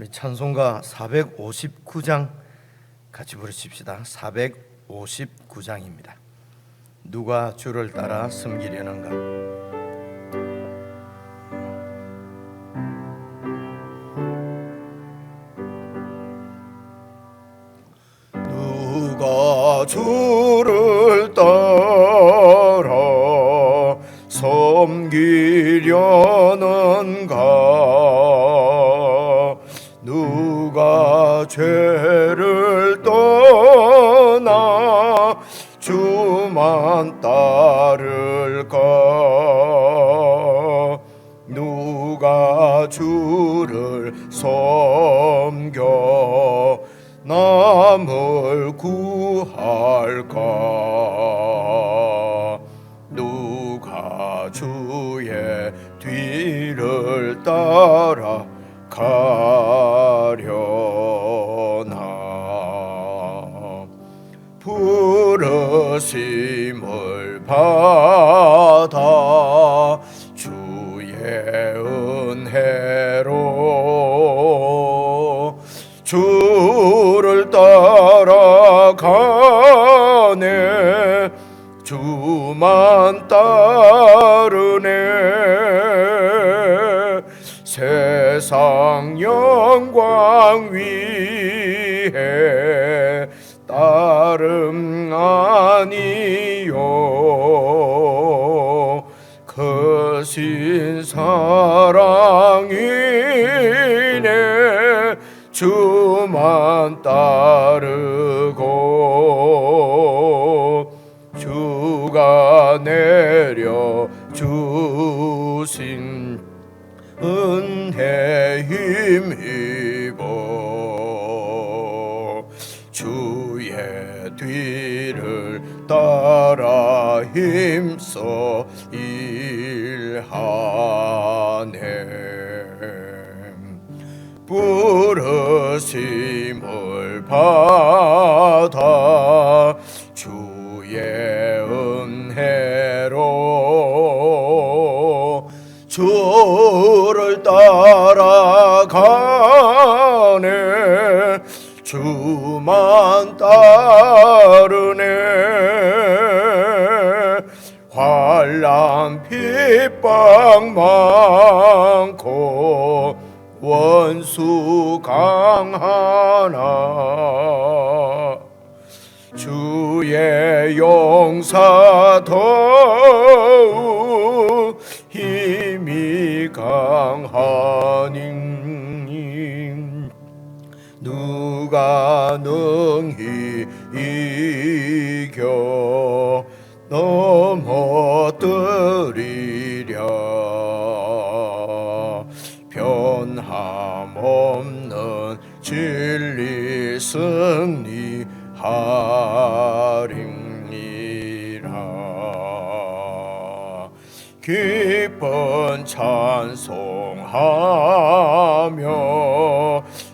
우리 찬송가 459장 같이 부르십시다. 459장입니다. 누가 주를 따라 섬기려는가. 누가 주를 따라 섬기려는가. 누가 죄를 떠나 주만 따를까. 누가 주를 섬겨 남을 구할까. 누가 주의 뒤를 따라 가려나. 부르심을 받아 주의 은혜로 주를 따라가네. 주만 따르네. 세상 영광 위에 따름 아니요. 크신 사랑이네. 주만 따르고 주가 내려 주신 은혜 힘입어 주의 뒤를 따라 힘써 일하네. 부르심을 받아 주의 은혜로 주를 따라가네. 주만 따르네. 환난 핍박 많고 원수 강하나 주의 용사 더욱 힘이 강하니. 누가 능히 이겨 넘어뜨리랴. 변함없는 진리 승리하리니라. 기쁜 찬송하며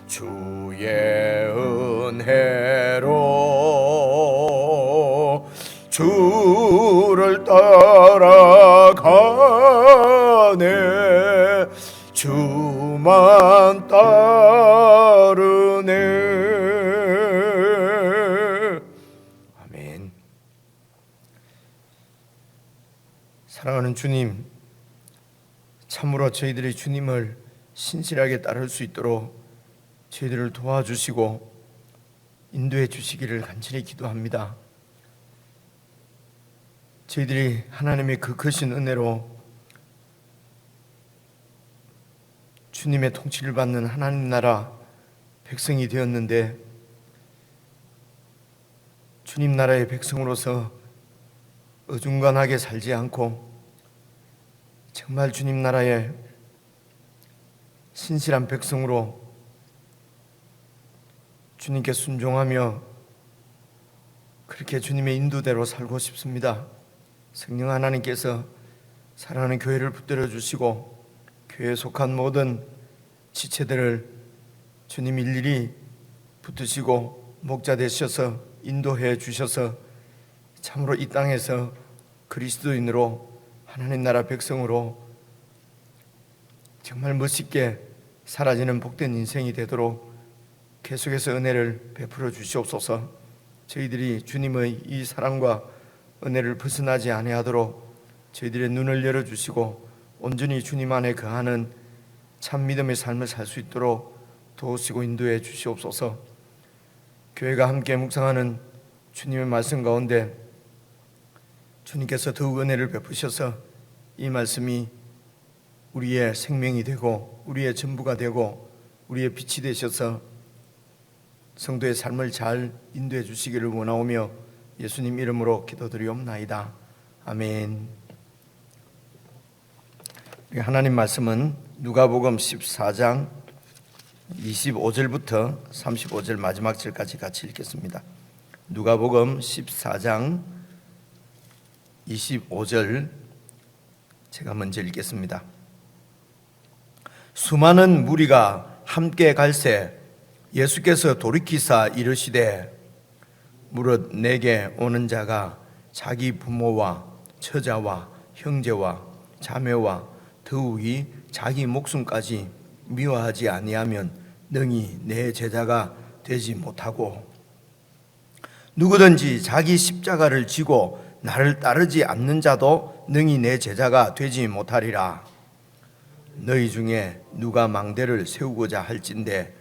주의 은혜로 주를 따라가네. 주만 따르네. 아멘. 사랑하는 주님, 참으로 저희들이 주님을 신실하게 따를 수 있도록 저희들을 도와주시고 인도해 주시기를 간절히 기도합니다. 저희들이 하나님의 그 크신 은혜로 주님의 통치를 받는 하나님 나라 백성이 되었는데, 주님 나라의 백성으로서 어중간하게 살지 않고 정말 주님 나라의 신실한 백성으로 주님께 순종하며 그렇게 주님의 인도대로 살고 싶습니다. 성령 하나님께서 사랑하는 교회를 붙들어 주시고 교회에 속한 모든 지체들을 주님 일일이 붙드시고 목자 되셔서 인도해 주셔서 참으로 이 땅에서 그리스도인으로 하나님 나라 백성으로 정말 멋있게 사라지는 복된 인생이 되도록 계속해서 은혜를 베풀어 주시옵소서. 저희들이 주님의 이 사랑과 은혜를 벗어나지 아니하도록 저희들의 눈을 열어주시고 온전히 주님 안에 거하는 참 믿음의 삶을 살 수 있도록 도우시고 인도해 주시옵소서. 교회가 함께 묵상하는 주님의 말씀 가운데 주님께서 더욱 은혜를 베푸셔서 이 말씀이 우리의 생명이 되고 우리의 전부가 되고 우리의 빛이 되셔서 성도의 삶을 잘 인도해 주시기를 원하오며 예수님 이름으로 기도드리옵나이다. 아멘. 하나님 말씀은 누가복음 14장 25절부터 35절 마지막 절까지 같이 읽겠습니다. 누가복음 14장 25절 제가 먼저 읽겠습니다. 수많은 무리가 함께 갈새 예수께서 돌이키사 이르시되 무릇 내게 오는 자가 자기 부모와 처자와 형제와 자매와 더욱이 자기 목숨까지 미워하지 아니하면 능히 내 제자가 되지 못하고 누구든지 자기 십자가를 지고 나를 따르지 않는 자도 능히 내 제자가 되지 못하리라. 너희 중에 누가 망대를 세우고자 할진대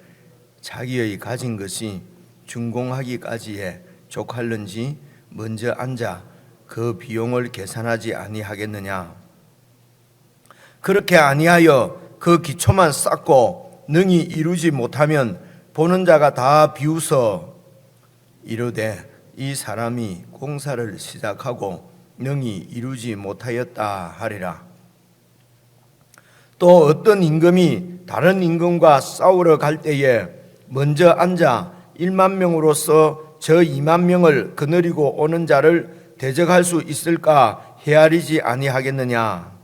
자기의 가진 것이 준공하기까지에 족할는지 먼저 앉아 그 비용을 계산하지 아니하겠느냐. 그렇게 아니하여 그 기초만 쌓고 능히 이루지 못하면 보는 자가 다 비웃어 이르되 이 사람이 공사를 시작하고 능히 이루지 못하였다 하리라. 또 어떤 임금이 다른 임금과 싸우러 갈 때에 먼저 앉아 1만 명으로서 저 2만 명을 거느리고 오는 자를 대적할 수 있을까 헤아리지 아니하겠느냐.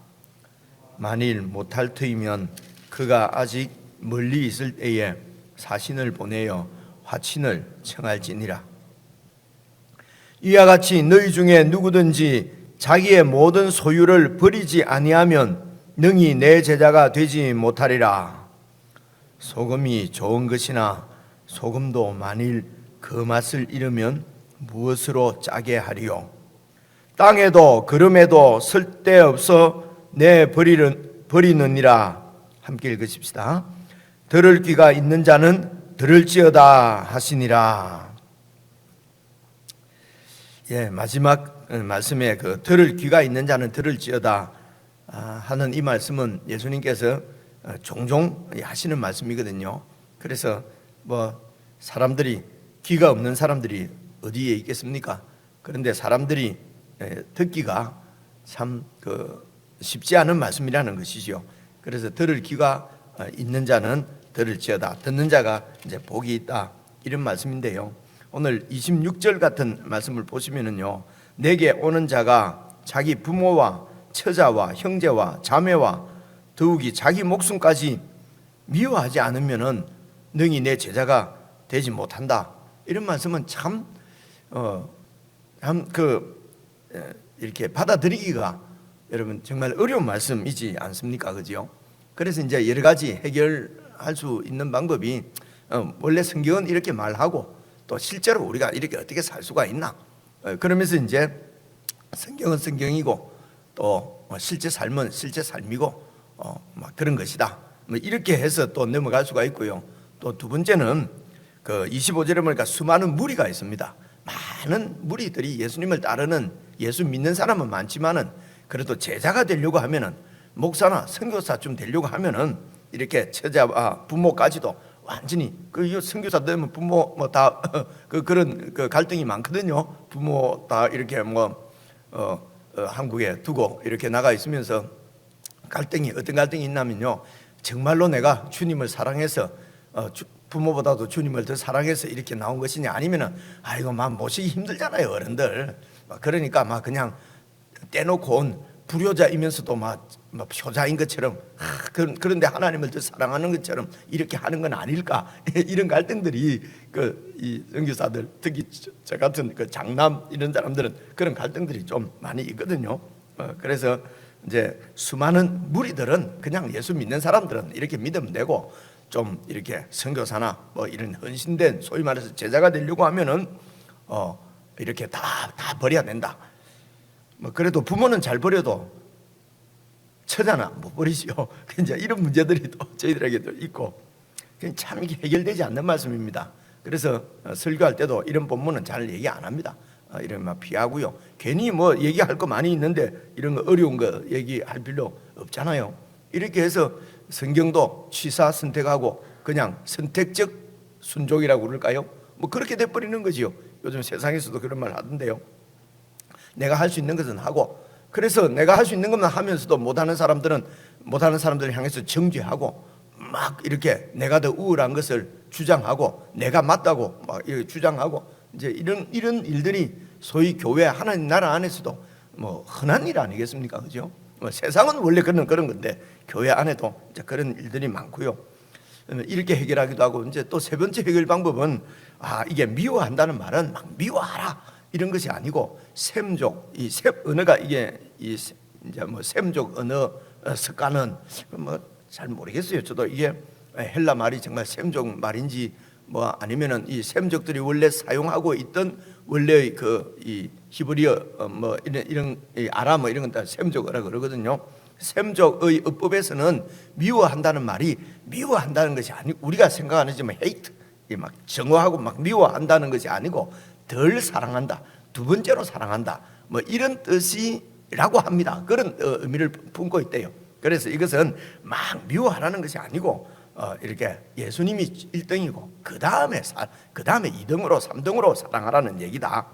만일 못할 터이면 그가 아직 멀리 있을 때에 사신을 보내어 화친을 청할지니라. 이와 같이 너희 중에 누구든지 자기의 모든 소유를 버리지 아니하면 능히 내 제자가 되지 못하리라. 소금이 좋은 것이나 소금도 만일 그 맛을 잃으면 무엇으로 짜게 하리요. 땅에도 거름에도 쓸데없어 내 버리느니라. 함께 읽으십시다. 들을 귀가 있는 자는 들을지어다 하시니라. 마지막 말씀에 그 들을 귀가 있는 자는 들을지어다 하는 이 말씀은 예수님께서 종종 하시는 말씀이거든요. 그래서 사람들이 귀가 없는 사람들이 어디에 있겠습니까? 그런데 사람들이 듣기가 참 쉽지 않은 말씀이라는 것이죠. 그래서 들을 귀가 있는 자는 들을지어다. 듣는 자가 이제 복이 있다. 이런 말씀인데요. 오늘 26절 같은 말씀을 보시면은요. 내게 오는 자가 자기 부모와 처자와 형제와 자매와 더욱이 자기 목숨까지 미워하지 않으면은 능히 내 제자가 되지 못한다. 이런 말씀은 참 이렇게 받아들이기가 여러분 정말 어려운 말씀이지 않습니까? 그죠? 그래서 이제 여러 가지 해결할 수 있는 방법이 원래 성경은 이렇게 말하고 또 실제로 우리가 이렇게 어떻게 살 수가 있나? 그러면서 이제 성경은 성경이고 또 실제 삶은 실제 삶이고 막 그런 것이다. 이렇게 해서 또 넘어갈 수가 있고요. 또 두 번째는 그 25절에 보니까 수많은 무리가 있습니다. 많은 무리들이 예수님을 따르는 예수 믿는 사람은 많지만은 그래도 제자가 되려고 하면은 목사나 선교사쯤 되려고 하면은 이렇게 처자와 부모까지도 완전히 선교사 되면 부모 다 그런 갈등이 많거든요. 부모 다 이렇게 한국에 두고 이렇게 나가 있으면서 어떤 갈등이 있냐면요. 정말로 내가 주님을 사랑해서 부모보다도 주님을 더 사랑해서 이렇게 나온 것이냐, 아니면은 아이고 막 모시기 힘들잖아요 어른들. 그러니까 막 그냥 떼놓고 온 불효자이면서도 막 효자인 것처럼 그런데 하나님을 더 사랑하는 것처럼 이렇게 하는 건 아닐까. 이런 갈등들이 이 선교사들, 특히 저 같은 장남 이런 사람들은 그런 갈등들이 좀 많이 있거든요. 그래서 이제 수많은 무리들은 그냥 예수 믿는 사람들은 이렇게 믿으면 되고, 좀 이렇게 선교사나 뭐 이런 헌신된 소위 말해서 제자가 되려고 하면은 이렇게 다 버려야 된다. 뭐 그래도 부모는 잘 버려도 처자나 못 버리지요. 이제 이런 문제들이 또 저희들에게도 있고, 참 이게 해결되지 않는 말씀입니다. 그래서 설교할 때도 이런 본문은 잘 얘기 안 합니다. 이런 막 피하고요. 괜히 뭐 얘기할 거 많이 있는데 이런 거 어려운 거 얘기할 필요 없잖아요. 이렇게 해서 성경도 취사 선택하고 그냥 선택적 순종이라고 그럴까요? 뭐 그렇게 돼버리는 거지요. 요즘 세상에서도 그런 말 하던데요. 내가 할 수 있는 것은 하고, 그래서 내가 할 수 있는 것만 하면서도 못하는 사람들을 향해서 정죄하고, 막 이렇게 내가 더 우월한 것을 주장하고, 내가 맞다고 막 이렇게 주장하고, 이제 이런 일들이 소위 교회 하나님 나라 안에서도 뭐 흔한 일 아니겠습니까, 그죠? 뭐 세상은 원래 그런 건데 교회 안에도 이제 그런 일들이 많고요. 이렇게 해결하기도 하고, 이제 또 세 번째 해결 방법은 이게 미워한다는 말은 막 미워하라 이런 것이 아니고, 셈족, 이 언어가 이게 이제 뭐 셈족 언어 습관은 뭐 잘 모르겠어요. 저도 이게 헬라 말이 정말 셈족 말인지 뭐 아니면은 이 셈족들이 원래 사용하고 있던 원래의 이 히브리어 뭐 이런 아람어 이런 건 다 셈족어라 그러거든요. 셈족의 어법에서는 미워한다는 말이 미워한다는 것이 아니고, 우리가 생각하는 지만 hate, 막 정오하고 막 미워한다는 것이 아니고 덜 사랑한다, 두 번째로 사랑한다, 뭐 이런 뜻이라고 합니다. 그런 의미를 품고 있대요. 그래서 이것은 막 미워하라는 것이 아니고 이렇게 예수님이 1등이고 그 다음에 2등으로 3등으로 사랑하라는 얘기다.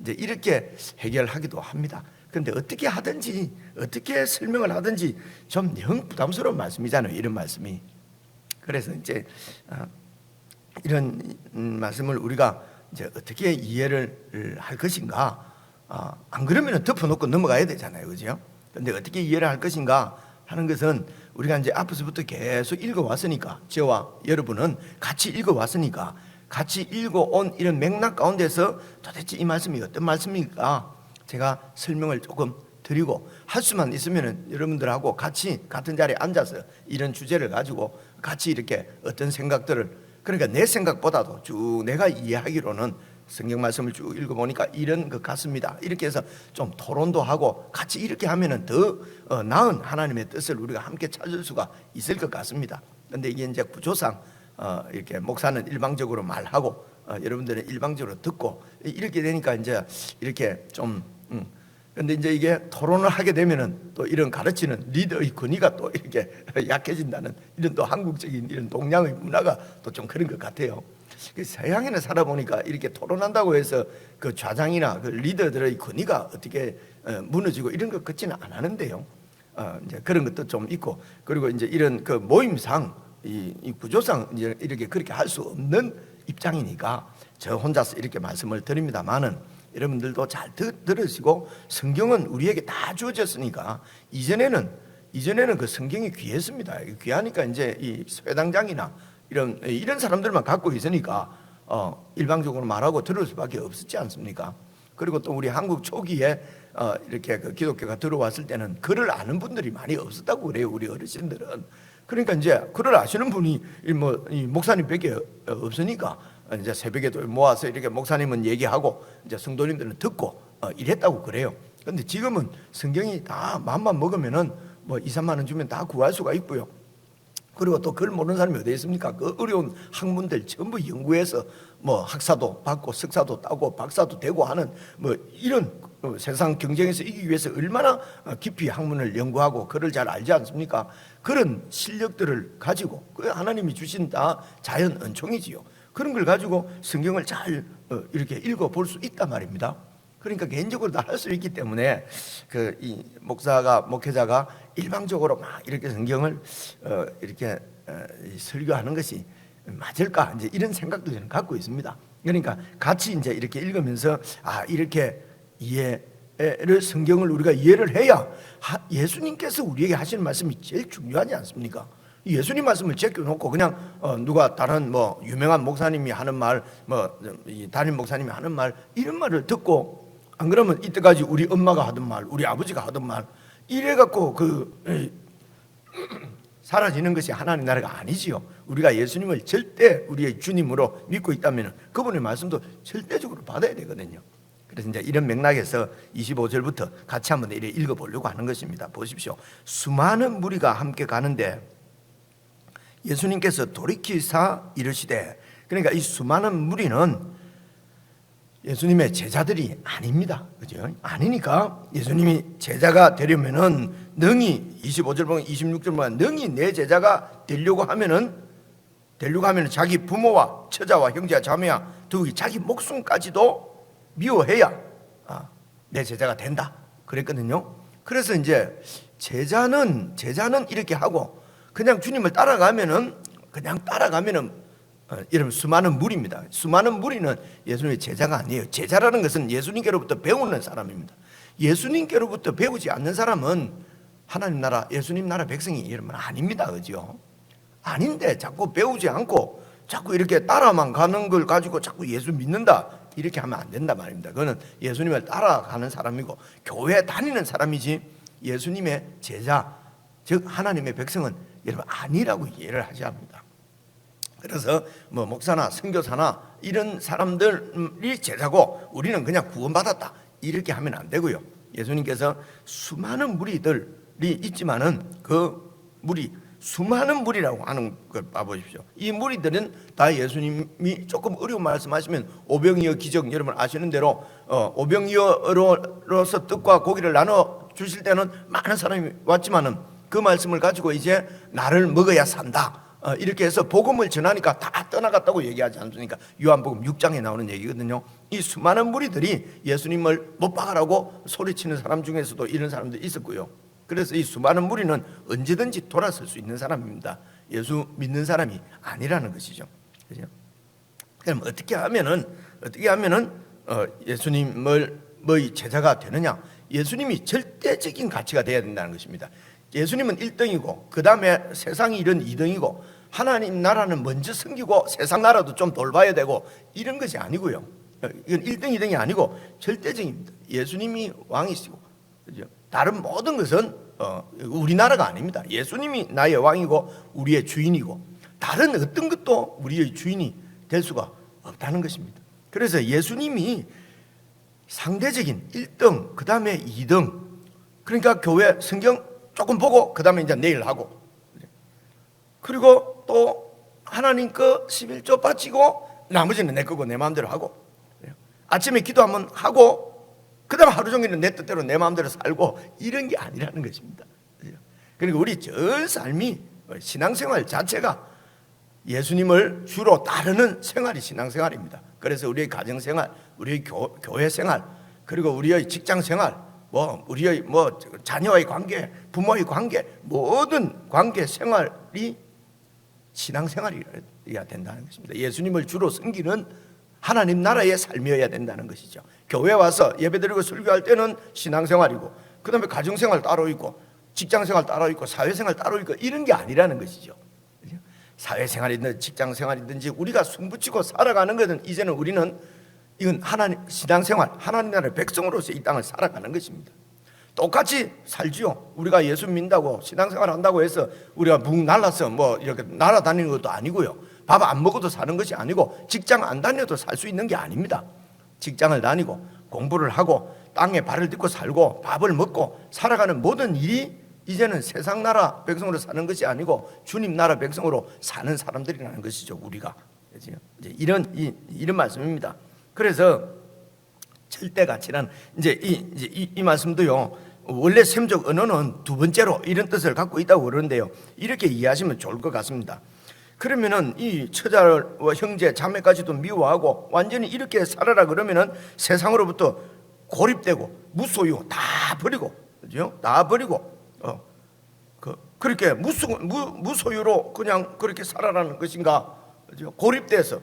이제 이렇게 해결하기도 합니다. 그런데 어떻게 하든지 어떻게 설명을 하든지 좀 영 부담스러운 말씀이잖아요, 이런 말씀이. 그래서 이제 이런 말씀을 우리가 이제 어떻게 이해를 할 것인가? 안 그러면 덮어놓고 넘어가야 되잖아요, 그죠? 그런데 어떻게 이해를 할 것인가 하는 것은 우리가 이제 앞에서부터 계속 읽어왔으니까, 저와 여러분은 같이 읽어왔으니까, 같이 읽어온 이런 맥락 가운데서 도대체 이 말씀이 어떤 말씀입니까? 제가 설명을 조금 드리고, 할 수만 있으면 여러분들하고 같이 같은 자리에 앉아서 이런 주제를 가지고 같이 이렇게 어떤 생각들을, 그러니까 내 생각보다도 쭉 내가 이해하기로는 성경 말씀을 쭉 읽어보니까 이런 것 같습니다. 이렇게 해서 좀 토론도 하고 같이 이렇게 하면은 더 나은 하나님의 뜻을 우리가 함께 찾을 수가 있을 것 같습니다. 그런데 이게 이제 구조상 이렇게 목사는 일방적으로 말하고 여러분들은 일방적으로 듣고 이렇게 되니까 이제 이렇게 좀 그런데 이제 이게 토론을 하게 되면은 또 이런 가르치는 리더의 권위가 또 이렇게 약해진다는, 이런 또 한국적인 이런 동양의 문화가 또 좀 그런 것 같아요. 서양에는 살아보니까 이렇게 토론한다고 해서 그 좌장이나 그 리더들의 권위가 어떻게 무너지고 이런 것 같지는 않았는데요. 이제 그런 것도 좀 있고, 그리고 이제 이런 그 모임상 이 구조상 이제 이렇게 그렇게 할 수 없는 입장이니까 저 혼자서 이렇게 말씀을 드립니다만은, 여러분들도 잘 들으시고, 성경은 우리에게 다 주어졌으니까 이전에는 그 성경이 귀했습니다. 귀하니까 이제 이 회당장이나 이런 사람들만 갖고 있으니까 일방적으로 말하고 들을 수밖에 없었지 않습니까? 그리고 또 우리 한국 초기에 이렇게 그 기독교가 들어왔을 때는 글을 아는 분들이 많이 없었다고 그래요, 우리 어르신들은. 그러니까 이제 글을 아시는 분이 이 목사님밖에 없으니까 이제 새벽에도 모아서 이렇게 목사님은 얘기하고 이제 성도님들은 듣고 이랬다고 그래요. 그런데 지금은 성경이 다 마음만 먹으면은 뭐 2, 3만 원 주면 다 구할 수가 있고요. 그리고 또 그걸 모르는 사람이 어디 있습니까? 그 어려운 학문들 전부 연구해서 뭐 학사도 받고 석사도 따고 박사도 되고 하는 뭐 이런 세상 경쟁에서 이기기 위해서 얼마나 깊이 학문을 연구하고 글을 잘 알지 않습니까? 그런 실력들을 가지고, 그 하나님이 주신 다 자연 은총이지요. 그런 걸 가지고 성경을 잘 이렇게 읽어볼 수 있단 말입니다. 그러니까 개인적으로 다 할 수 있기 때문에 이 목회자가 일방적으로 막 이렇게 성경을 이렇게 설교하는 것이 맞을까, 이제 이런 생각도 저는 갖고 있습니다. 그러니까 같이 이제 이렇게 읽으면서 이렇게 이해를, 성경을 우리가 이해를 해야 예수님께서 우리에게 하시는 말씀이 제일 중요하지 않습니까? 예수님 말씀을 제껴놓고 그냥 누가 다른 뭐 유명한 목사님이 하는 말, 뭐 담임 목사님이 하는 말, 이런 말을 듣고, 안 그러면 이때까지 우리 엄마가 하던 말, 우리 아버지가 하던 말, 이래 갖고 사라지는 것이 하나님 나라가 아니지요. 우리가 예수님을 절대 우리의 주님으로 믿고 있다면 그분의 말씀도 절대적으로 받아야 되거든요. 그래서 이제 이런 맥락에서 25절부터 같이 한번 읽어보려고 하는 것입니다. 보십시오. 수많은 무리가 함께 가는데 예수님께서 돌이키사 이르시되, 그러니까 이 수많은 무리는 예수님의 제자들이 아닙니다. 그죠? 아니니까 예수님이 제자가 되려면은 능히 25절 보면 26절 보면 능히 내 제자가 되려고 하면은 자기 부모와 처자와 형제와 자매와 더욱이 자기 목숨까지도 미워해야 내 제자가 된다 그랬거든요. 그래서 이제 제자는 이렇게 하고 그냥 주님을 따라가면은 여러분 수많은 무리입니다. 수많은 무리는 예수님의 제자가 아니에요. 제자라는 것은 예수님께로부터 배우는 사람입니다. 예수님께로부터 배우지 않는 사람은 하나님 나라, 예수님 나라 백성이 여러분 아닙니다. 그죠? 아닌데 자꾸 배우지 않고 자꾸 이렇게 따라만 가는 걸 가지고 자꾸 예수 믿는다 이렇게 하면 안 된다 말입니다. 그거는 예수님을 따라가는 사람이고 교회 다니는 사람이지 예수님의 제자, 즉 하나님의 백성은 여러분 아니라고 이해를 하셔야 합니다. 그래서 뭐 목사나 선교사나 이런 사람들이 제자고 우리는 그냥 구원받았다 이렇게 하면 안 되고요. 예수님께서 수많은 무리들이 있지만은 그 무리, 수많은 무리라고 하는 걸 봐보십시오. 이 무리들은 다 예수님이 조금 어려운 말씀하시면 오병이어 기적 여러분 아시는 대로 오병이어로서 떡과 고기를 나눠 주실 때는 많은 사람이 왔지만은 그 말씀을 가지고 이제 나를 먹어야 산다 이렇게 해서 복음을 전하니까 다 떠나갔다고 얘기하지 않습니까? 요한복음 6장에 나오는 얘기거든요. 이 수많은 무리들이 예수님을 못 박으라고 소리치는 사람 중에서도 이런 사람들이 있었고요. 그래서 이 수많은 무리는 언제든지 돌아설 수 있는 사람입니다. 예수 믿는 사람이 아니라는 것이죠. 그죠? 그럼 어떻게 하면은 예수님을 뭐의 제자가 되느냐? 예수님이 절대적인 가치가 되어야 된다는 것입니다. 예수님은 1등이고 그 다음에 세상이 이런 2등이고 하나님 나라는 먼저 섬기고 세상 나라도 좀 돌봐야 되고 이런 것이 아니고요. 이건 1등, 2등이 아니고 절대적입니다. 예수님이 왕이시고 그죠? 다른 모든 것은 우리나라가 아닙니다. 예수님이 나의 왕이고 우리의 주인이고 다른 어떤 것도 우리의 주인이 될 수가 없다는 것입니다. 그래서 예수님이 상대적인 1등, 그 다음에 2등, 그러니까 교회 성경 조금 보고 그 다음에 이제 내일 하고 그리고 또 하나님 거 11조 바치고 나머지는 내 거고 내 마음대로 하고 아침에 기도 한번 하고 그 다음 하루 종일은 내 뜻대로 내 마음대로 살고 이런 게 아니라는 것입니다. 그러니까 우리 전 삶이 신앙생활 자체가 예수님을 주로 따르는 생활이 신앙생활입니다. 그래서 우리의 가정생활, 우리의 교회생활, 그리고 우리의 직장생활, 우리의 자녀와의 관계, 부모의 관계, 모든 관계 생활이 신앙생활이어야 된다는 것입니다. 예수님을 주로 섬기는 하나님 나라의 삶이어야 된다는 것이죠. 교회 와서 예배드리고 설교할 때는 신앙생활이고 그 다음에 가정생활 따로 있고 직장생활 따로 있고 사회생활 따로 있고 이런 게 아니라는 것이죠. 사회생활이든 직장생활이든지 우리가 숨붙이고 살아가는 것은 이제는 우리는 이건 하나님 신앙생활, 하나님 나라의 백성으로서 이 땅을 살아가는 것입니다. 똑같이 살지요. 우리가 예수 믿는다고 신앙생활 한다고 해서 우리가 묵 날라서 이렇게 날아다니는 것도 아니고요. 밥 안 먹어도 사는 것이 아니고 직장 안 다녀도 살 수 있는 게 아닙니다. 직장을 다니고 공부를 하고 땅에 발을 딛고 살고 밥을 먹고 살아가는 모든 일이 이제는 세상 나라 백성으로 사는 것이 아니고 주님 나라 백성으로 사는 사람들이라는 것이죠. 우리가 이제 이런 말씀입니다. 그래서 절대 가치란 이 말씀도요. 원래 셈적 언어는 두 번째로 이런 뜻을 갖고 있다고 그러는데요. 이렇게 이해하시면 좋을 것 같습니다. 그러면은 이 처자와 형제, 자매까지도 미워하고 완전히 이렇게 살아라 그러면은 세상으로부터 고립되고 무소유 다 버리고, 그죠? 다 버리고 그렇게 무소유로 그냥 그렇게 살아라는 것인가? 그죠? 고립돼서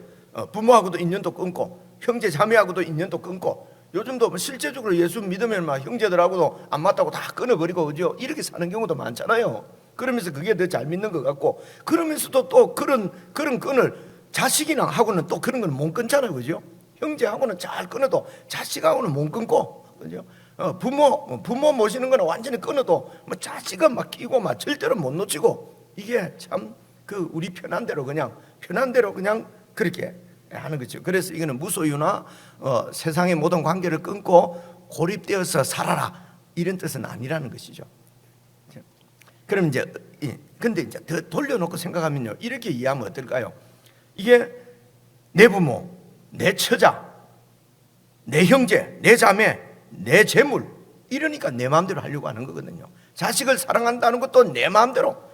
부모하고도 인연도 끊고 형제 자매하고도 인연도 끊고 요즘도 실제적으로 예수 믿으면 막 형제들하고도 안 맞다고 다 끊어버리고 그죠? 이렇게 사는 경우도 많잖아요. 그러면서 그게 더 잘 믿는 것 같고 그러면서도 또 그런 끈을 자식이랑 하고는 또 그런 건 못 끊잖아요. 그죠? 형제하고는 잘 끊어도 자식하고는 못 끊고 그죠? 부모 모시는 거는 완전히 끊어도 뭐 자식은 막 끼고 막 절대로 못 놓치고, 이게 참 그 우리 편한 대로 그냥 그렇게 하는 거죠. 그래서 이거는 무소유나 세상의 모든 관계를 끊고 고립되어서 살아라, 이런 뜻은 아니라는 것이죠. 그럼 이제 근데 이제 더 돌려놓고 생각하면요, 이렇게 이해하면 어떨까요? 이게 내 부모, 내 처자, 내 형제, 내 자매, 내 재물, 이러니까 내 마음대로 하려고 하는 거거든요. 자식을 사랑한다는 것도 내 마음대로,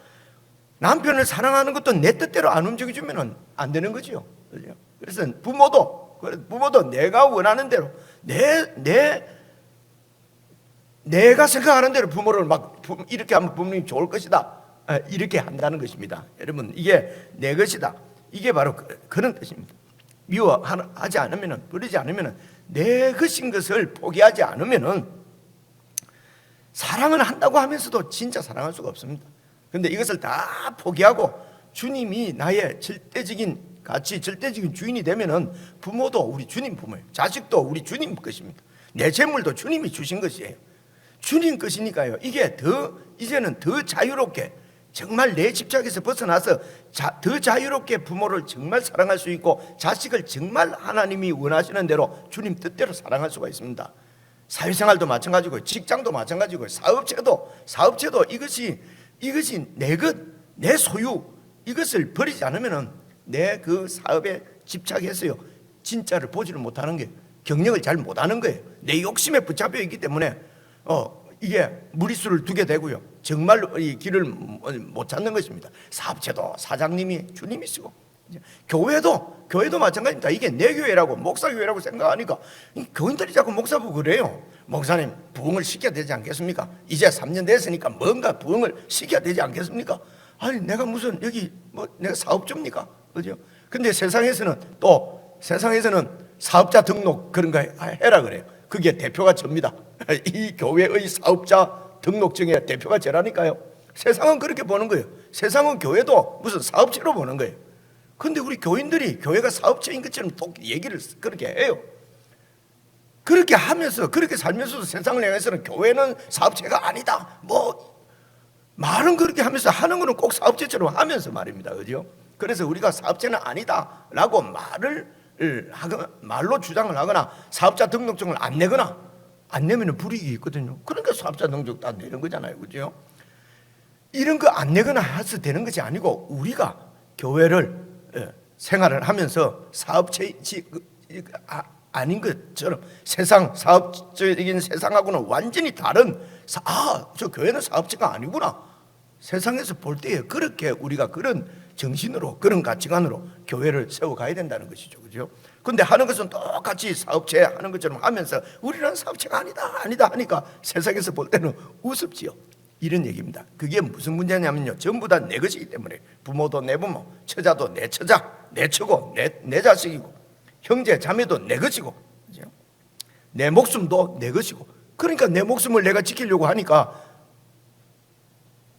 남편을 사랑하는 것도 내 뜻대로 안 움직여주면 안 되는 거죠. 그래서 부모도 내가 원하는 대로, 내가 생각하는 대로 부모를 막 이렇게 하면 부모님 좋을 것이다, 이렇게 한다는 것입니다. 여러분, 이게 내 것이다, 이게 바로 그런 뜻입니다. 미워하지 않으면, 버리지 않으면, 내 것인 것을 포기하지 않으면 사랑을 한다고 하면서도 진짜 사랑할 수가 없습니다. 그런데 이것을 다 포기하고 주님이 나의 절대적인 가치, 절대적인 주인이 되면은 부모도 우리 주님 부모예요. 자식도 우리 주님 것입니다. 내 재물도 주님이 주신 것이에요. 주님 것이니까요, 이게 이제는 더 자유롭게, 정말 내 집착에서 벗어나서 더 자유롭게 부모를 정말 사랑할 수 있고, 자식을 정말 하나님이 원하시는 대로 주님 뜻대로 사랑할 수가 있습니다. 사회생활도 마찬가지고, 직장도 마찬가지고, 사업체도 이것이 내 것, 내 소유, 이것을 버리지 않으면 내 그 사업에 집착해서요, 진짜를 보지를 못하는 게, 경영을 잘 못하는 거예요. 내 욕심에 붙잡혀 있기 때문에 이게 무리수를 두게 되고요, 정말로 이 길을 못 찾는 것입니다. 사업체도 사장님이 주님이시고, 교회도 마찬가지입니다. 이게 내 교회라고, 목사교회라고 생각하니까 교인들이 자꾸 목사 보고 그래요. 목사님, 부흥을 시켜야 되지 않겠습니까? 이제 3년 됐으니까 뭔가 부흥을 시켜야 되지 않겠습니까? 아니, 내가 무슨 여기 내가 사업주입니까? 그죠? 근데 세상에서는 사업자 등록 그런 거 해라 그래요. 그게 대표가 접니다. 이 교회의 사업자 등록증의 대표가 저라니까요. 세상은 그렇게 보는 거예요. 세상은 교회도 무슨 사업체로 보는 거예요. 근데 우리 교인들이 교회가 사업체인 것처럼 또 얘기를 그렇게 해요. 그렇게 하면서, 그렇게 살면서도 세상을 향해서는 교회는 사업체가 아니다, 말은 그렇게 하면서 하는 거는 꼭 사업체처럼 하면서 말입니다. 그죠? 그래서 우리가 사업체는 아니다 라고 말로 주장을 하거나 사업자 등록증을 안 내거나, 안 내면 불이익이 있거든요. 그러니까 사업자 등록증 다 내는 거잖아요. 그죠? 이런 거 안 내거나 해서 되는 것이 아니고, 우리가 교회를 생활을 하면서 사업체 아닌 것처럼 사업적인 세상하고는 완전히 다른, 저 교회는 사업체가 아니구나, 세상에서 볼 때에 그렇게 우리가 그런 정신으로, 그런 가치관으로 교회를 세워가야 된다는 것이죠. 그죠? 근데 하는 것은 똑같이 사업체 하는 것처럼 하면서 우리는 사업체가 아니다 하니까 세상에서 볼 때는 우습지요. 이런 얘기입니다. 그게 무슨 문제냐면요, 전부 다 내 것이기 때문에. 부모도 내 부모, 처자도 내 처자, 내 처고, 내 자식이고, 형제 자매도 내 것이고, 그죠? 내 목숨도 내 것이고. 그러니까 내 목숨을 내가 지키려고 하니까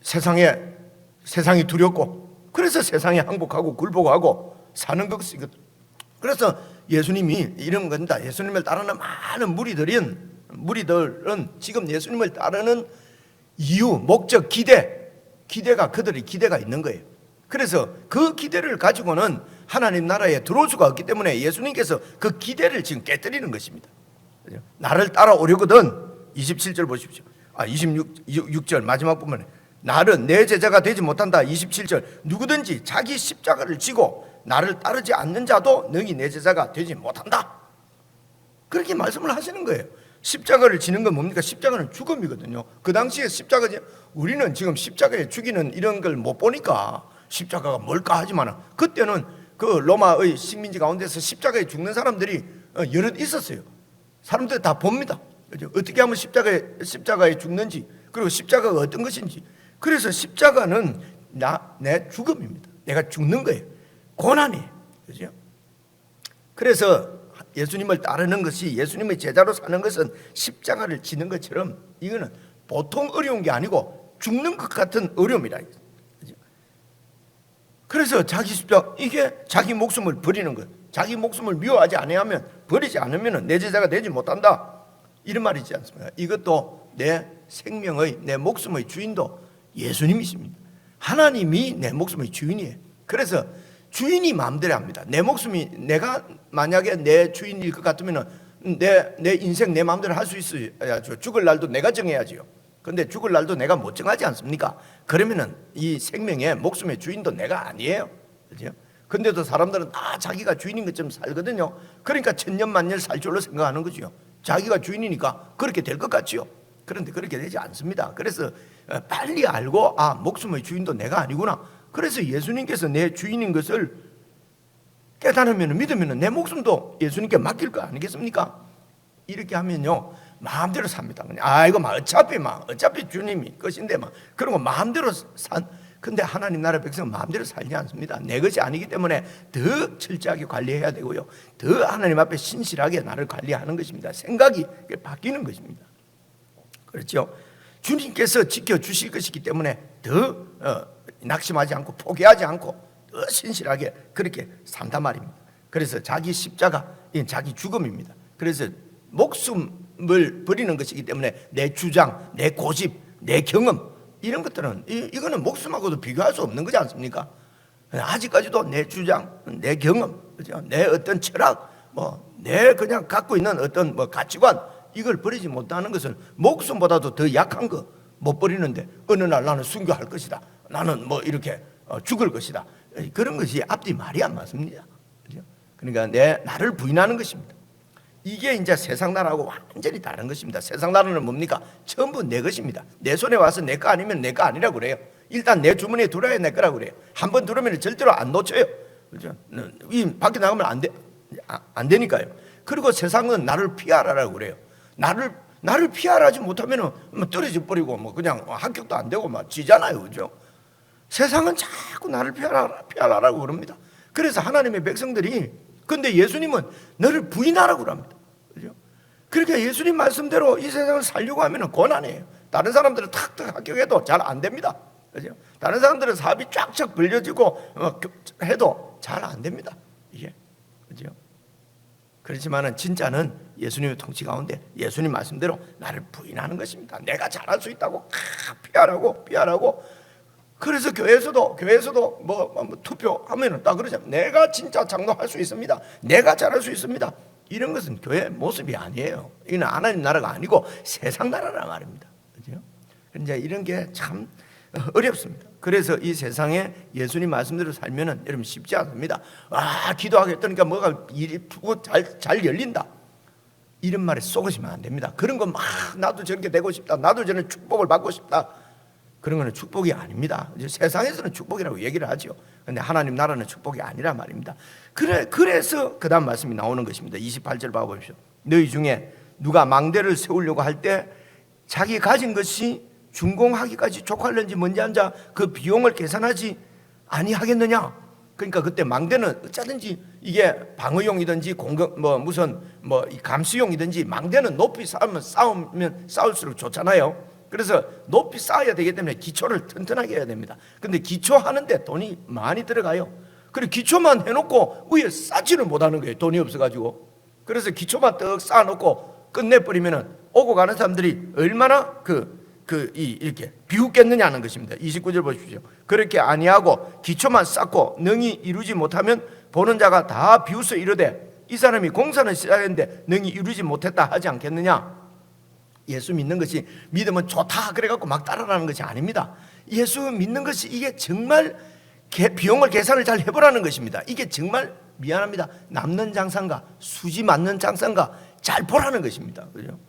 세상이 두렵고, 그래서 세상에 항복하고 굴복하고 사는 것이거든. 그래서 예수님이 이런 겁니다. 예수님을 따르는 많은 무리들은 지금 예수님을 따르는 이유, 목적, 기대가 그들의 기대가 있는 거예요. 그래서 그 기대를 가지고는 하나님 나라에 들어올 수가 없기 때문에 예수님께서 그 기대를 지금 깨뜨리는 것입니다. 나를 따라오려거든, 27절 보십시오. 26절 마지막 부분에, 나를 내 제자가 되지 못한다. 27절, 누구든지 자기 십자가를 지고 나를 따르지 않는 자도 너희 내 제자가 되지 못한다. 그렇게 말씀을 하시는 거예요. 십자가를 지는 건 뭡니까? 십자가는 죽음이거든요. 그 당시에 우리는 지금 십자가에 죽이는 이런 걸 못 보니까 십자가가 뭘까 하지만, 그때는 그 로마의 식민지 가운데서 십자가에 죽는 사람들이 여럿 있었어요. 사람들이 다 봅니다. 어떻게 하면 십자가에 죽는지, 그리고 십자가가 어떤 것인지. 그래서 십자가는 내 죽음입니다. 내가 죽는 거예요. 고난이에요. 그죠? 그래서 예수님을 따르는 것이, 예수님의 제자로 사는 것은 십자가를 지는 것처럼, 이거는 보통 어려운 게 아니고 죽는 것 같은 어려움이라. 그래서 이게 자기 목숨을 버리는 것, 자기 목숨을 미워하지 아니하면, 버리지 않으면 내 제자가 되지 못한다. 이런 말이 있지 않습니까? 이것도 내 생명의, 내 목숨의 주인도 예수님이십니다. 하나님이 내 목숨의 주인이에요. 그래서 주인이 마음대로 합니다. 내 목숨이, 내가 만약에 내 주인일 것 같으면 내 인생 내 마음대로 할 수 있어야죠. 죽을 날도 내가 정해야지요. 근데 죽을 날도 내가 못 정하지 않습니까? 그러면은 이 생명의 목숨의 주인도 내가 아니에요. 그죠? 근데도 사람들은 다 자기가 주인인 것처럼 살거든요. 그러니까 천년만년 살 줄로 생각하는 거죠. 자기가 주인이니까 그렇게 될 것 같지요. 그런데 그렇게 되지 않습니다. 그래서 빨리 알고, 아, 목숨의 주인도 내가 아니구나. 그래서 예수님께서 내 주인인 것을 깨달으면, 믿으면 내 목숨도 예수님께 맡길 거 아니겠습니까? 이렇게 하면요, 마음대로 삽니다. 그냥 이거 어차피 주님이 것인데 그런 거 마음대로 근데 하나님 나라 백성은 마음대로 살지 않습니다. 내 것이 아니기 때문에 더 철저하게 관리해야 되고요, 더 하나님 앞에 신실하게 나를 관리하는 것입니다. 생각이 바뀌는 것입니다. 그렇죠? 주님께서 지켜주실 것이기 때문에 더 낙심하지 않고 포기하지 않고 더 신실하게 그렇게 산단 말입니다. 그래서 자기 십자가, 자기 죽음입니다. 그래서 목숨을 버리는 것이기 때문에 내 주장, 내 고집, 내 경험, 이런 것들은 이거는 목숨하고도 비교할 수 없는 거지 않습니까? 아직까지도 내 주장, 내 경험, 그죠? 내 어떤 철학, 내 그냥 갖고 있는 어떤 가치관, 이걸 버리지 못하는 것은 목숨보다도 더 약한 거 못 버리는데, 어느 날 나는 순교할 것이다, 나는 이렇게 죽을 것이다, 그런 것이 앞뒤 말이 안 맞습니다. 그죠? 그러니까 나를 부인하는 것입니다. 이게 이제 세상 나라하고 완전히 다른 것입니다. 세상 나라는 뭡니까? 전부 내 것입니다. 내 손에 와서 내 거 아니면 내 거 아니라고 그래요. 일단 내 주머니에 들어야 내 거라고 그래요. 한번 들으면 절대로 안 놓쳐요. 그죠? 이 밖에 나가면 안 되니까요. 그리고 세상은 나를 피하라고 그래요. 나를 피하지 못하면 떨어져 버리고 그냥 합격도 안 되고 지잖아요. 그죠? 세상은 자꾸 나를 피하라고 그럽니다. 그래서 하나님의 백성들이, 근데 예수님은 너를 부인하라고 합니다. 그죠? 그러니까 예수님 말씀대로 이 세상을 살려고 하면 고난이에요. 다른 사람들은 탁탁 합격해도 잘 안 됩니다. 그죠? 다른 사람들은 사업이 쫙쫙 벌려지고 해도 잘 안 됩니다. 이게. 그죠? 그렇지만은 진짜는 예수님의 통치 가운데 예수님 말씀대로 나를 부인하는 것입니다. 내가 잘할 수 있다고 피하라고. 그래서 교회에서도 투표하면은 딱 그러잖아요. 내가 진짜 장로할 수 있습니다, 내가 잘할 수 있습니다. 이런 것은 교회 모습이 아니에요. 이건 하나님 나라가 아니고 세상 나라란 말입니다. 그죠? 이제 이런 게 참 어렵습니다. 그래서 이 세상에 예수님 말씀대로 살면은 여러분 쉽지 않습니다. 기도하겠다니까 뭐가 일이 잘 열린다, 이런 말에 속으시면 안 됩니다. 그런 거 나도 저렇게 되고 싶다, 나도 저런 축복을 받고 싶다, 그런 거는 축복이 아닙니다. 세상에서는 축복이라고 얘기를 하죠. 그런데 하나님 나라는 축복이 아니란 말입니다. 그래서 그 다음 말씀이 나오는 것입니다. 28절 봐보십시오. 너희 중에 누가 망대를 세우려고 할 때 자기 가진 것이 준공하기까지 족할는지 뭔지 앉아 그 비용을 계산하지 아니하겠느냐. 그러니까 그때 망대는 어쩌든지 이게 방어용이든지 감수용이든지, 망대는 높이 쌓으면 쌓을수록 좋잖아요. 그래서 높이 쌓아야 되기 때문에 기초를 튼튼하게 해야 됩니다. 근데 기초하는데 돈이 많이 들어가요. 그리고 기초만 해놓고 위에 쌓지를 못하는 거예요. 돈이 없어가지고. 그래서 기초만 떡 쌓아놓고 끝내버리면은 오고 가는 사람들이 얼마나 이렇게 비웃겠느냐는 것입니다. 29절 보십시오. 그렇게 아니하고 기초만 쌓고 능히 이루지 못하면 보는 자가 다 비웃어 이르되 이 사람이 공사는 시작했는데 능히 이루지 못했다 하지 않겠느냐. 예수 믿는 것이 믿으면 좋다 그래갖고 막 따라가는 것이 아닙니다. 예수 믿는 것이 이게 정말 비용을 계산을 잘 해보라는 것입니다. 이게 정말 미안합니다, 남는 장사인가 수지 맞는 장사인가 잘 보라는 것입니다. 그죠?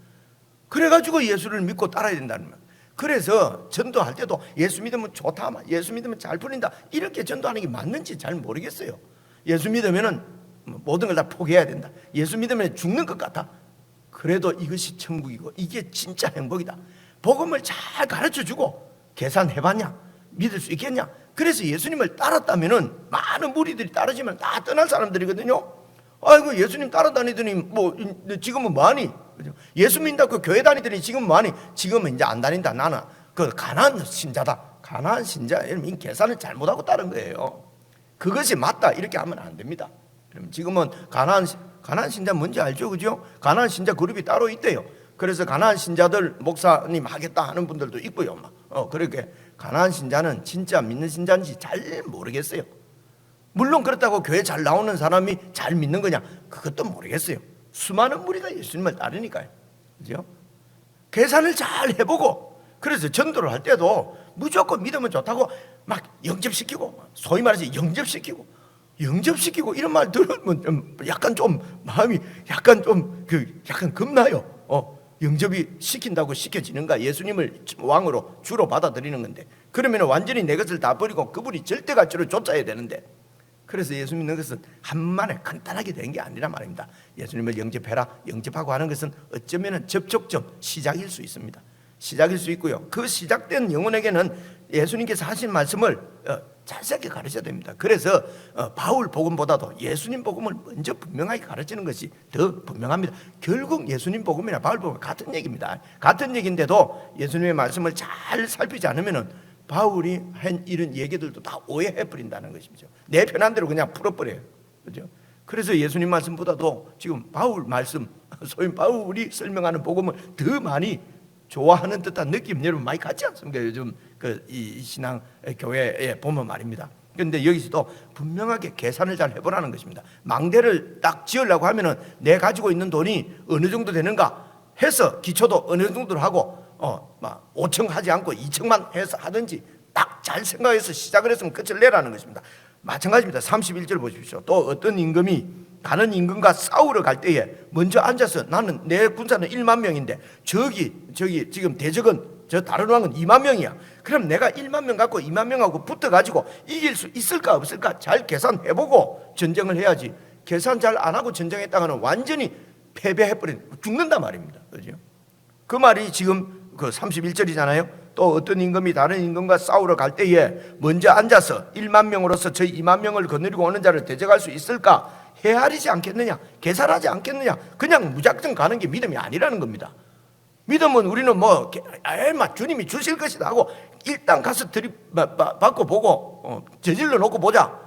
그래가지고 예수를 믿고 따라야 된다는 말. 그래서 전도할 때도 예수 믿으면 좋다, 예수 믿으면 잘 풀린다, 이렇게 전도하는 게 맞는지 잘 모르겠어요. 예수 믿으면 모든 걸 다 포기해야 된다, 예수 믿으면 죽는 것 같아, 그래도 이것이 천국이고 이게 진짜 행복이다, 복음을 잘 가르쳐주고 계산해봤냐, 믿을 수 있겠냐. 그래서 예수님을 따랐다면은 많은 무리들이 따르지만 다 떠날 사람들이거든요. 아이고 예수님 따라다니더니 지금은 뭐하니? 예수 믿는다고 교회 다니더니 지금은 뭐하니? 지금은 이제 안 다닌다, 나는 가나안 신자다. 가나안 신자, 여러분 계산을 잘못하고 따른 거예요. 그것이 맞다 이렇게 하면 안 됩니다. 지금은 가나안 신자 뭔지 알죠? 그죠? 가나안 신자 그룹이 따로 있대요. 그래서 가나안 신자들 목사님 하겠다 하는 분들도 있고요. 그렇게 가나안 신자는 진짜 믿는 신자인지 잘 모르겠어요. 물론 그렇다고 교회 잘 나오는 사람이 잘 믿는 거냐? 그것도 모르겠어요. 수많은 무리가 예수님을 따르니까요. 그죠? 계산을 잘 해보고, 그래서 전도를 할 때도 무조건 믿으면 좋다고 막 영접시키고, 소위 말해서 영접시키고 이런 말 들으면 약간 좀 마음이 약간 겁나요. 영접이 시킨다고 시켜지는가? 예수님을 왕으로 주로 받아들이는 건데, 그러면 완전히 내 것을 다 버리고 그분이 절대가치로 쫓아야 되는데, 그래서 예수 믿는 것은 한만에 간단하게 된 게 아니란 말입니다. 예수님을 영접해라, 영접하고 하는 것은 어쩌면 접촉점, 시작일 수 있습니다. 시작일 수 있고요. 그 시작된 영혼에게는 예수님께서 하신 말씀을 자세하게 가르쳐야 됩니다. 그래서 바울 복음보다도 예수님 복음을 먼저 분명하게 가르치는 것이 더 분명합니다. 결국 예수님 복음이나 바울 복음 같은 얘기입니다. 같은 얘기인데도 예수님의 말씀을 잘 살피지 않으면 바울이 한 이런 얘기들도 다 오해해 버린다는 것이죠. 내 편한 대로 그냥 풀어버려요. 그죠? 그래서 예수님 말씀보다도 지금 바울 말씀, 소위 바울이 설명하는 복음을 더 많이 좋아하는 듯한 느낌, 여러분 많이 같지 않습니까? 요즘 이 신앙 교회에 보면 말입니다. 그런데 여기서도 분명하게 계산을 잘 해보라는 것입니다. 망대를 딱 지으려고 하면은 내 가지고 있는 돈이 어느 정도 되는가 해서 기초도 어느 정도로 하고, 5층 하지 않고 2층만 해서 하든지 딱 잘 생각해서 시작을 했으면 끝을 내라는 것입니다. 마찬가지입니다. 31절 보십시오. 또 어떤 임금이 다른 임금과 싸우러 갈 때에 먼저 앉아서, 나는 내 군사는 1만 명인데 저기 지금 대적은, 저 다른 왕은 2만 명이야. 그럼 내가 1만 명 갖고 2만 명하고 붙어가지고 이길 수 있을까 없을까 잘 계산해보고 전쟁을 해야지. 계산 잘 안 하고 전쟁했다가는 완전히 패배해버린, 죽는단 말입니다. 그죠? 그 말이 지금 그 31절이잖아요. 또 어떤 임금이 다른 임금과 싸우러 갈 때에 먼저 앉아서 1만 명으로서 저 2만 명을 거느리고 오는 자를 대적할 수 있을까 헤아리지 않겠느냐, 계산하지 않겠느냐. 그냥 무작정 가는 게 믿음이 아니라는 겁니다. 믿음은 우리는 주님이 주실 것이다 하고 일단 가서 받고 보고 저질러 놓고 보자.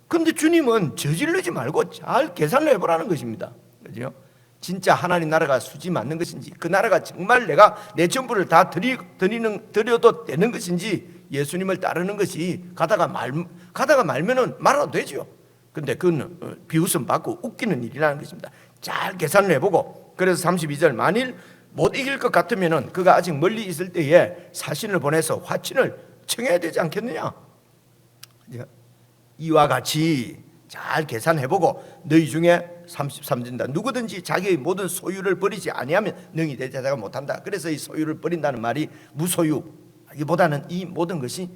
근데 주님은 저지르지 말고 잘 계산을 해보라는 것입니다. 그죠? 진짜 하나님 나라가 수지 맞는 것인지, 그 나라가 정말 내가 내 전부를 다 드려도 되는 것인지, 예수님을 따르는 것이 가다가 말면은 말아도 되죠. 근데 그건 비웃음 받고 웃기는 일이라는 것입니다. 잘 계산을 해보고, 그래서 32절, 만일 못 이길 것 같으면은 그가 아직 멀리 있을 때에 사신을 보내서 화친을 청해야 되지 않겠느냐. 이와 같이 잘 계산해보고 너희 중에 33절입니다. 누구든지 자기의 모든 소유를 버리지 아니하면 능히 내 제자가 못한다. 그래서 이 소유를 버린다는 말이 무소유, 이보다는 이 모든 것이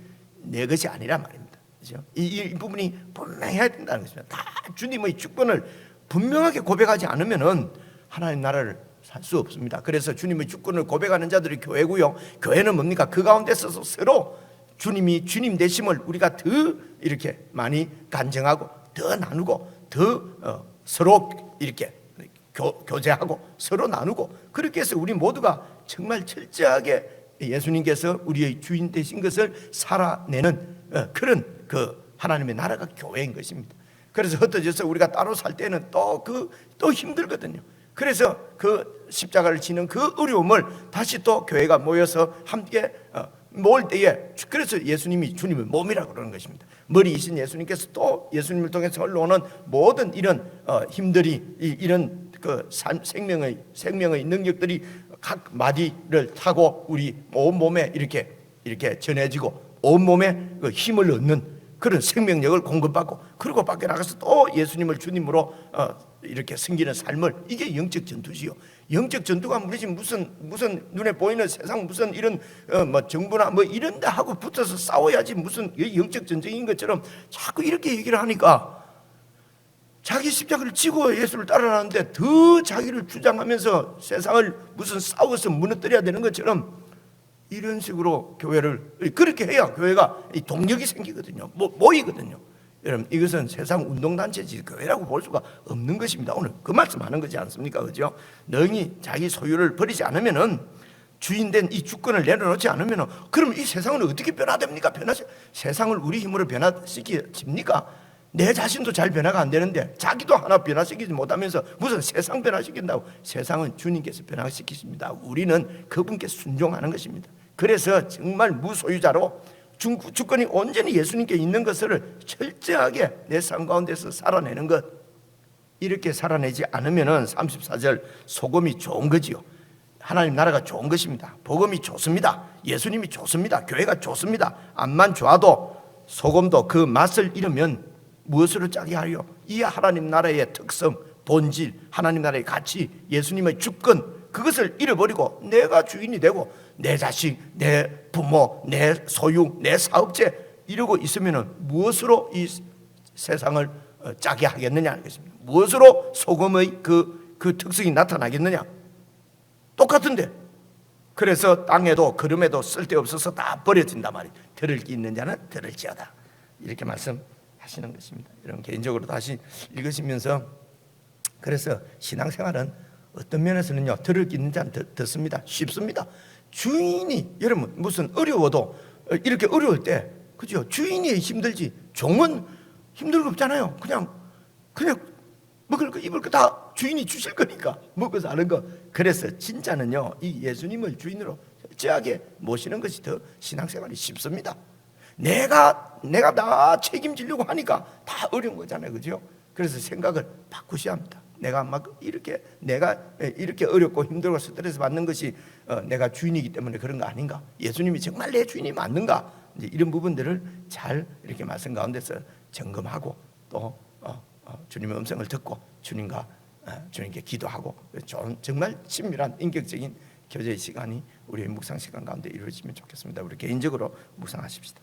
내 것이 아니란 말입니다. 그렇죠? 이 부분이 분명해야 된다는 것입니다. 다 주님의 주권을 분명하게 고백하지 않으면은 하나님 나라를 살 수 없습니다. 그래서 주님의 주권을 고백하는 자들이 교회고요. 교회는 뭡니까? 그 가운데 서서 서로 주님이 주님 되심을 우리가 더 이렇게 많이 간증하고 더 나누고 더 서로 이렇게 교제하고 서로 나누고, 그렇게 해서 우리 모두가 정말 철저하게 예수님께서 우리의 주인 되신 것을 살아내는 그런 하나님의 나라가 교회인 것입니다. 그래서 흩어져서 우리가 따로 살 때는 또 힘들거든요. 그래서 그 십자가를 지는 그 어려움을 다시 또 교회가 모여서 함께 모을 때에, 그래서 예수님이 주님의 몸이라고 그러는 것입니다. 머리이신 예수님께서 또 예수님을 통해서 흘러오는 모든 이런 힘들이, 이런 생명의 능력들이 각 마디를 타고 우리 온 몸에 이렇게 전해지고 온 몸에 그 힘을 얻는 그런 생명력을 공급받고, 그리고 밖에 나가서 또 예수님을 주님으로 이렇게 섬기는 삶을, 이게 영적 전투지요. 영적 전투가 무슨 눈에 보이는 세상 무슨 이런 정부나 이런 데 하고 붙어서 싸워야지 무슨 영적 전쟁인 것처럼 자꾸 이렇게 얘기를 하니까, 자기 십자가를 지고 예수를 따라가는데 더 자기를 주장하면서 세상을 무슨 싸워서 무너뜨려야 되는 것처럼 이런 식으로 교회를 그렇게 해야 교회가 동력이 생기거든요. 모이거든요. 여러분, 이것은 세상 운동단체지 교회라고 볼 수가 없는 것입니다. 오늘 그 말씀하는 거지 않습니까? 그죠? 너희 자기 소유를 버리지 않으면은, 주인된 이 주권을 내려놓지 않으면은, 그럼 이 세상은 어떻게 변화됩니까? 세상을 우리 힘으로 변화시켜집니까? 내 자신도 잘 변화가 안 되는데 자기도 하나 변화시키지 못하면서 무슨 세상 변화시킨다고. 세상은 주님께서 변화시키십니다. 우리는 그분께 순종하는 것입니다. 그래서 정말 무소유자로 주권이 온전히 예수님께 있는 것을 철저하게 내 삶 가운데서 살아내는 것. 이렇게 살아내지 않으면 34절 소금이 좋은 거지요. 하나님 나라가 좋은 것입니다. 복음이 좋습니다. 예수님이 좋습니다. 교회가 좋습니다. 암만 좋아도 소금도 그 맛을 잃으면 무엇으로 짜게 하려? 이 하나님 나라의 특성, 본질, 하나님 나라의 가치, 예수님의 주권, 그것을 잃어버리고 내가 주인이 되고 내 자식, 내 부모, 내 소유, 내 사업체 이러고 있으면 무엇으로 이 세상을 짜게 하겠느냐 하겠습니다. 무엇으로 소금의 그 특성이 나타나겠느냐? 똑같은데. 그래서 땅에도 걸음에도 쓸데없어서 다 버려진단 말이에요. 들을 게 있는 자는 들을지어다. 이렇게 말씀하시는 것입니다. 여러분 개인적으로 다시 읽으시면서 그래서 신앙생활은 어떤 면에서는요, 들을 게 있는 자는 듣습니다. 쉽습니다. 주인이 여러분 무슨 어려워도 이렇게 어려울 때 그죠? 주인이 힘들지 종은 힘들 거 없잖아요. 그냥 먹을 거 입을 거 다 주인이 주실 거니까 먹어서 하는 거. 그래서 진짜는요, 이 예수님을 주인으로 철저하게 모시는 것이 더 신앙생활이 쉽습니다. 내가 다 책임지려고 하니까 다 어려운 거잖아요, 그죠? 그래서 생각을 바꾸셔야 합니다. 내가 이렇게 어렵고 힘들고 스트레스 받는 것이 내가 주인이기 때문에 그런 거 아닌가? 예수님이 정말 내 주인이 맞는가? 이제 이런 부분들을 잘 이렇게 말씀 가운데서 점검하고 또 주님의 음성을 듣고 주님께 기도하고 정말 친밀한 인격적인 교제의 시간이 우리의 묵상 시간 가운데 이루어지면 좋겠습니다. 우리 개인적으로 묵상하십시다.